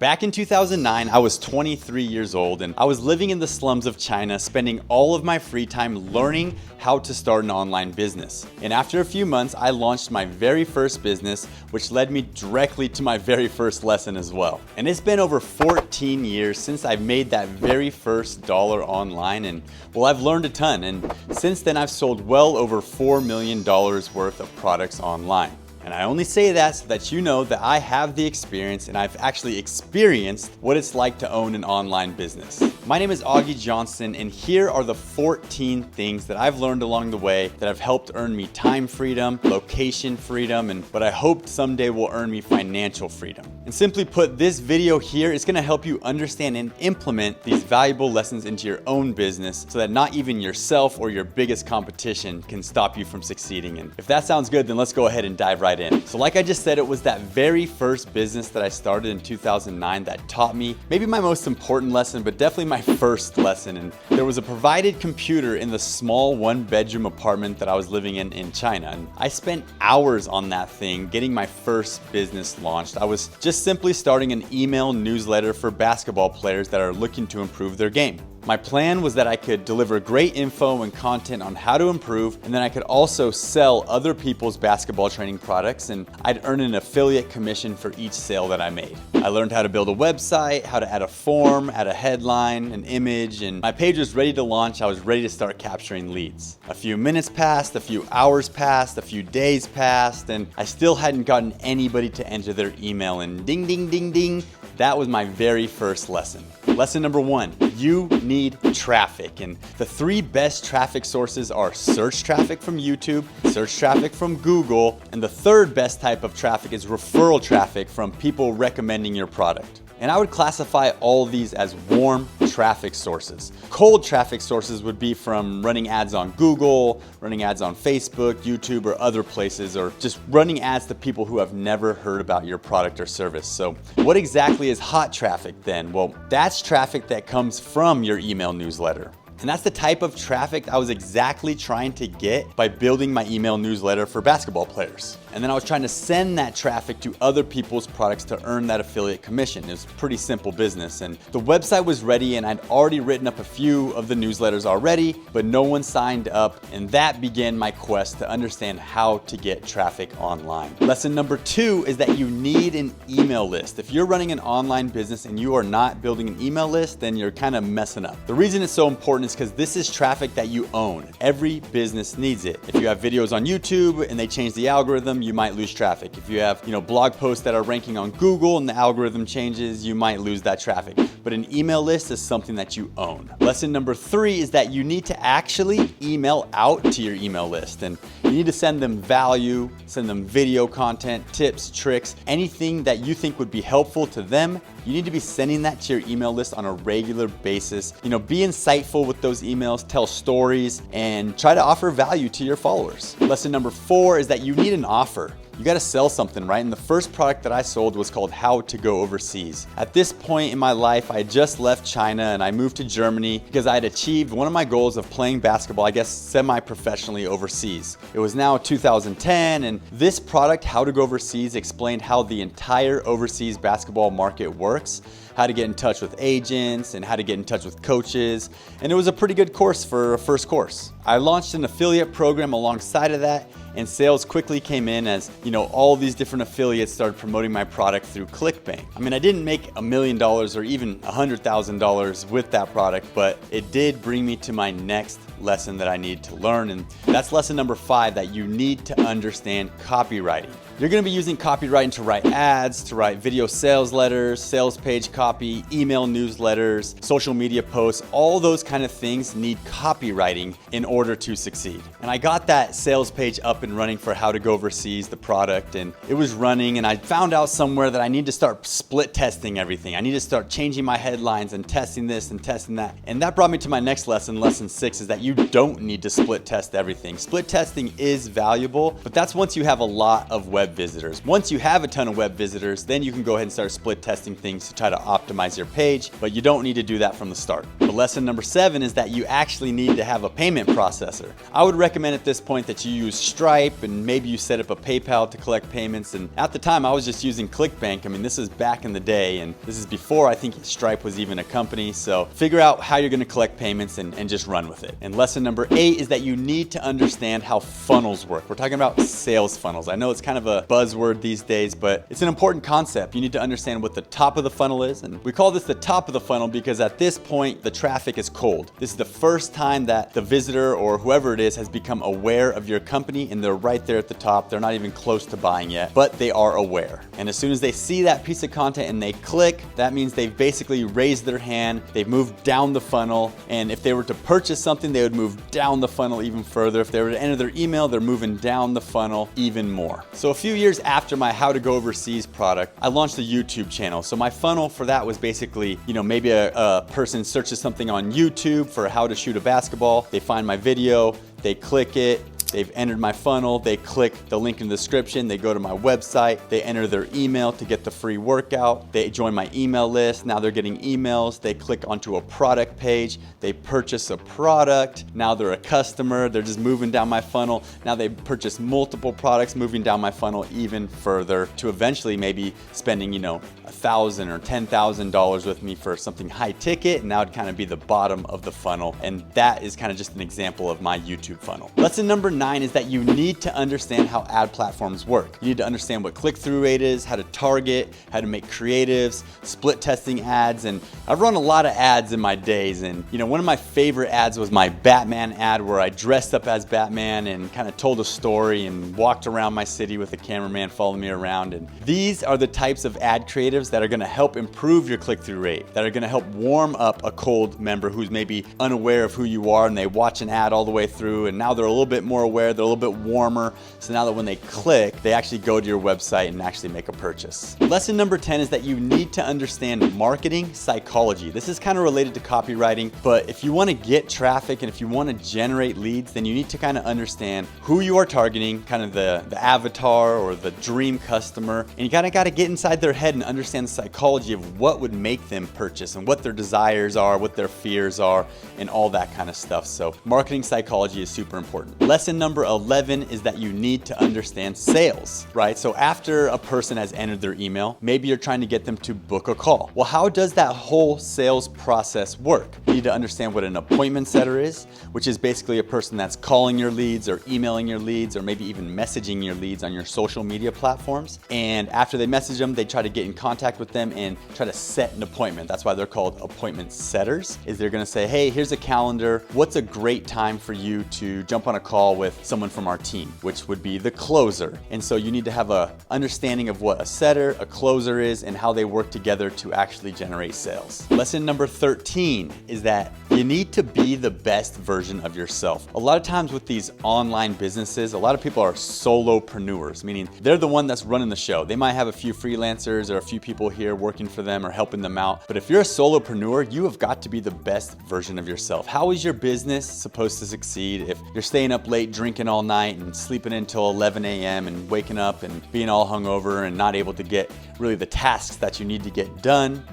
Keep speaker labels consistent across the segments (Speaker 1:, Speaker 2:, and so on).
Speaker 1: Back in 2009, I was 23 years old and I was living in the slums of China, spending all of my free time learning how to start an online business. And after a few months, I launched my very first business, which led me directly to my very first lesson as well. And it's been over 14 years since I've made that very first dollar online, and well, I've learned a ton. And since then, I've sold well over $4 million worth of products online. And I only say that so that you know that I have the experience and I've actually experienced what it's like to own an online business. My name is Augie Johnson, and here are the 14 things that I've learned along the way that have helped earn me time freedom, location freedom, and what I hope someday will earn me financial freedom. And simply put, this video here is gonna help you understand and implement these valuable lessons into your own business so that not even yourself or your biggest competition can stop you from succeeding. And if that sounds good, then let's go ahead and dive right in. So like I just said, it was that very first business that I started in 2009 that taught me maybe my most important lesson, but definitely my first lesson. And there was a provided computer in the small one-bedroom apartment that I was living in China. And I spent hours on that thing getting my first business launched. I was just simply starting an email newsletter for basketball players that are looking to improve their game. My plan was that I could deliver great info and content on how to improve, and then I could also sell other people's basketball training products, and I'd earn an affiliate commission for each sale that I made. I learned how to build a website, how to add a form, add a headline, an image, and my page was ready to launch. I was ready to start capturing leads. A few minutes passed, a few hours passed, a few days passed, and I still hadn't gotten anybody to enter their email, and ding, ding, ding, ding. That was my very first lesson. Lesson number one, you need traffic. And the three best traffic sources are search traffic from YouTube, search traffic from Google, and the third best type of traffic is referral traffic from people recommending your product. And I would classify all these as warm traffic sources. Cold traffic sources would be from running ads on Google, running ads on Facebook, YouTube, or other places, or just running ads to people who have never heard about your product or service. So what exactly is hot traffic then? Well, that's traffic that comes from your email newsletter. And that's the type of traffic I was exactly trying to get by building my email newsletter for basketball players. And then I was trying to send that traffic to other people's products to earn that affiliate commission. It was a pretty simple business. And the website was ready, and I'd already written up a few of the newsletters already, but no one signed up. And that began my quest to understand how to get traffic online. Lesson number two is that you need an email list. If you're running an online business and you are not building an email list, then you're kind of messing up. The reason it's so important is because this is traffic that you own. Every business needs it. If you have videos on YouTube and they change the algorithm, you might lose traffic. If you have, blog posts that are ranking on Google and the algorithm changes, you might lose that traffic. But an email list is something that you own. Lesson number three is that you need to actually email out to your email list, and you need to send them value, send them video content, tips, tricks, anything that you think would be helpful to them. You need to be sending that to your email list on a regular basis. Be insightful with those emails, tell stories, and try to offer value to your followers. Lesson number four is that you need an offer. You gotta sell something, right? And the first product that I sold was called How to Go Overseas. At this point in my life, I had just left China and I moved to Germany because I had achieved one of my goals of playing basketball, I guess semi-professionally overseas. It was now 2010, and this product, How to Go Overseas, explained how the entire overseas basketball market works, how to get in touch with agents, and how to get in touch with coaches. And it was a pretty good course for a first course. I launched an affiliate program alongside of that, and sales quickly came in as, all these different affiliates started promoting my product through ClickBank. I mean, I didn't make $1 million or even $100,000 with that product, but it did bring me to my next lesson that I need to learn. And that's lesson number five, that you need to understand copywriting. You're gonna be using copywriting to write ads, to write video sales letters, sales page copy, email newsletters, social media posts. All those kind of things need copywriting in order to succeed. And I got that sales page up and running for How to Go Overseas, the product, and it was running, and I found out somewhere that I need to start split testing everything. I need to start changing my headlines and testing this and testing that. And that brought me to my next lesson, lesson six, is that you don't need to split test everything. Split testing is valuable, but that's once you have a lot of web visitors. Once you have a ton of web visitors, then you can go ahead and start split testing things to try to optimize your page, but you don't need to do that from the start. The lesson number 7 is that you actually need to have a payment processor. I would recommend at this point that you use Stripe, and maybe you set up a PayPal to collect payments. And at the time I was just using ClickBank. I mean, this is back in the day, and this is before I think Stripe was even a company. So figure out how you're gonna collect payments and just run with it. And lesson number 8 is that you need to understand how funnels work. We're talking about sales funnels. I know it's kind of a buzzword these days, but it's an important concept. You need to understand what the top of the funnel is. And we call this the top of the funnel because at this point, the traffic is cold. This is the first time that the visitor or whoever it is has become aware of your company, and they're right there at the top. They're not even close to buying yet, but they are aware. And as soon as they see that piece of content and they click, that means they've basically raised their hand, they've moved down the funnel, and if they were to purchase something, they would move down the funnel even further. If they were to enter their email, they're moving down the funnel even more. So a few years after my How to Go Overseas product, I launched a YouTube channel. So my funnel for that was basically, maybe a person searches something on YouTube for how to shoot a basketball, they find my video, they click it, they've entered my funnel, they click the link in the description, they go to my website, they enter their email to get the free workout, they join my email list, now they're getting emails, they click onto a product page, they purchase a product, now they're a customer, they're just moving down my funnel, now they purchase multiple products, moving down my funnel even further to eventually maybe spending, $1,000 or $10,000 with me for something high ticket, and that would kind of be the bottom of the funnel. And that is kind of just an example of my YouTube funnel. Lesson number 9 is that you need to understand how ad platforms work. You need to understand what click-through rate is, how to target, how to make creatives, split testing ads. And I've run a lot of ads in my days. And one of my favorite ads was my Batman ad, where I dressed up as Batman and kind of told a story and walked around my city with a cameraman following me around. And these are the types of ad creatives that are gonna help improve your click-through rate, that are gonna help warm up a cold member who's maybe unaware of who you are, and they watch an ad all the way through, and now they're a little bit more aware, they're a little bit warmer. So now that when they click, they actually go to your website and actually make a purchase. Lesson number 10 is that you need to understand marketing psychology. This is kind of related to copywriting, but if you want to get traffic and if you want to generate leads, then you need to kind of understand who you are targeting, kind of the avatar or the dream customer, and you kind of got to get inside their head and understand the psychology of what would make them purchase and what their desires are, what their fears are, and all that kind of stuff. So marketing psychology is super important. Lesson number 11 is that you need to understand sales, right? So after a person has entered their email, maybe you're trying to get them to book a call. Well, how does that whole sales process work? You need to understand what an appointment setter is, which is basically a person that's calling your leads or emailing your leads or maybe even messaging your leads on your social media platforms. And after they message them, they try to get in contact with them and try to set an appointment. That's why they're called appointment setters. Is they're gonna say, hey, here's a calendar. What's a great time for you to jump on a call with someone from our team, which would be the closer. And so you need to have a understanding of what a setter, a closer is, and how they work together to actually generate sales. Lesson number 13 is that you need to be the best version of yourself. A lot of times with these online businesses, a lot of people are solopreneurs, meaning they're the one that's running the show. They might have a few freelancers or a few people here working for them or helping them out. But if you're a solopreneur, you have got to be the best version of yourself. How is your business supposed to succeed if you're staying up late, drinking all night and sleeping until 11 a.m. and waking up and being all hungover and not able to get really the tasks that you need to get done?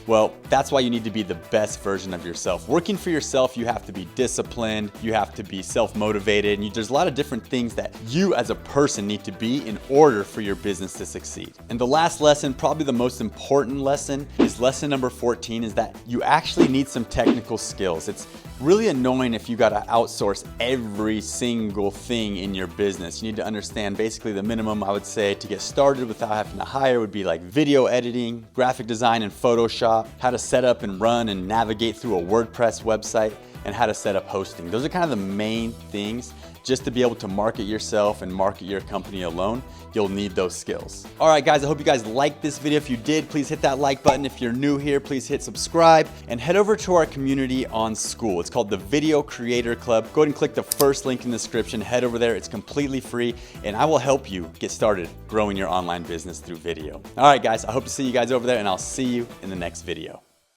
Speaker 1: Well, that's why you need to be the best version of yourself. Working for yourself, you have to be disciplined, you have to be self-motivated, and there's a lot of different things that you as a person need to be in order for your business to succeed. And the last lesson, probably the most important lesson, is lesson number 14, is that you actually need some technical skills. It's really annoying if you got to outsource every single thing in your business. You need to understand basically the minimum, I would say, to get started without having to hire would be like video editing, graphic design in Photoshop, how to set up and run and navigate through a WordPress website, and how to set up hosting. Those are kind of the main things. Just to be able to market yourself and market your company alone, you'll need those skills. All right, guys, I hope you guys liked this video. If you did, please hit that like button. If you're new here, please hit subscribe and head over to our community on Skool. It's called the Video Creator Club. Go ahead and click the first link in the description. Head over there. It's completely free, and I will help you get started growing your online business through video. All right, guys, I hope to see you guys over there, and I'll see you in the next video.